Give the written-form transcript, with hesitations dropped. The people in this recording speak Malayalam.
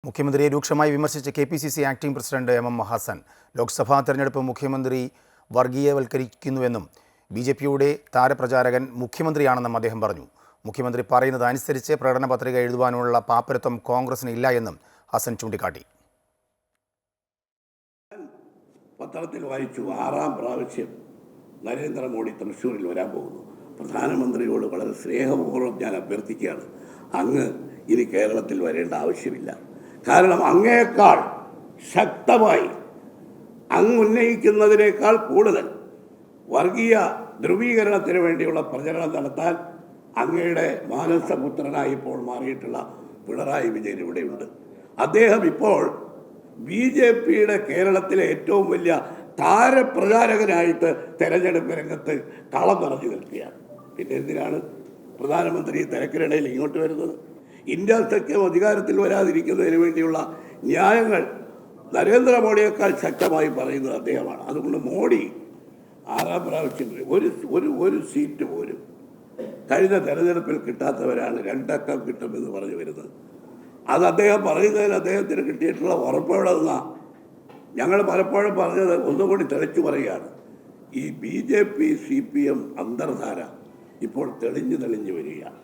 മുഖ്യമന്ത്രിയെ രൂക്ഷമായി വിമർശിച്ച KPCC acting president MM Hasan Lok Sabha തെരഞ്ഞെടുപ്പ് മുഖ്യമന്ത്രി വർഗീയവൽക്കരിക്കുന്നുവെന്നും BJPയുടെ താരപ്രചാരകൻ മുഖ്യമന്ത്രിയാണെന്നും അദ്ദേഹം പറഞ്ഞു. മുഖ്യമന്ത്രി പറയുന്നത് അനുസരിച്ച് പ്രകടന പത്രിക എഴുതുവാനുള്ള പാപ്പരത്വം കോൺഗ്രസിന് ഇല്ല എന്നും ഹസൻ ചൂണ്ടിക്കാട്ടി. പത്രത്തിൽ വായിച്ചു 6ാം പ്രാവശ്യം നരേന്ദ്രമോദി തൃശ്ശൂരിൽ വരാൻ പോകുന്നു. പ്രധാനമന്ത്രിയോട് വളരെ സ്നേഹപൂർവ്വം ഞാൻ അഭ്യർത്ഥിക്കുകയാണ്, അങ്ങ് ഇനി കേരളത്തിൽ വരേണ്ട ആവശ്യമില്ല. കാരണം അങ്ങേക്കാൾ ശക്തമായി അങ്ങ് ഉന്നയിക്കുന്നതിനേക്കാൾ കൂടുതൽ വർഗീയ ധ്രുവീകരണത്തിന് വേണ്ടിയുള്ള പ്രചരണം നടത്താൻ അങ്ങയുടെ മാനസപുത്രനായി ഇപ്പോൾ മാറിയിട്ടുള്ള പിണറായി വിജയൻ ഇവിടെയുണ്ട്. അദ്ദേഹം ഇപ്പോൾ BJPയുടെ കേരളത്തിലെ ഏറ്റവും വലിയ താരപ്രചാരകനായിട്ട് തെരഞ്ഞെടുപ്പ് രംഗത്ത് കളം നിറഞ്ഞു നിൽക്കുകയാണ്. പിന്നെ എന്തിനാണ് പ്രധാനമന്ത്രി തിരക്കിനിടയിൽ ഇങ്ങോട്ട് വരുന്നത്? ഇന്ത്യ സഖ്യം അധികാരത്തിൽ വരാതിരിക്കുന്നതിന് വേണ്ടിയുള്ള ന്യായങ്ങൾ നരേന്ദ്രമോദിയേക്കാൾ ശക്തമായി പറയുന്നത് അദ്ദേഹമാണ്. അതുകൊണ്ട് മോഡി 6ാം പ്രാവശ്യം ഒരു സീറ്റ് പോലും കഴിഞ്ഞ തെരഞ്ഞെടുപ്പിൽ കിട്ടാത്തവരാണ് 2 അക്കം കിട്ടുമെന്ന് പറഞ്ഞു വരുന്നത്. അത് അദ്ദേഹം പറയുന്നതിൽ അദ്ദേഹത്തിന് കിട്ടിയിട്ടുള്ള ഉറപ്പെവിടെ നിന്നാണ്? ഞങ്ങൾ പലപ്പോഴും പറഞ്ഞത് ഒന്നുകൂടി തെളിച്ചു പറയുകയാണ്. ഈ BJP CPM അന്തർധാര ഇപ്പോൾ തെളിഞ്ഞു വരികയാണ്.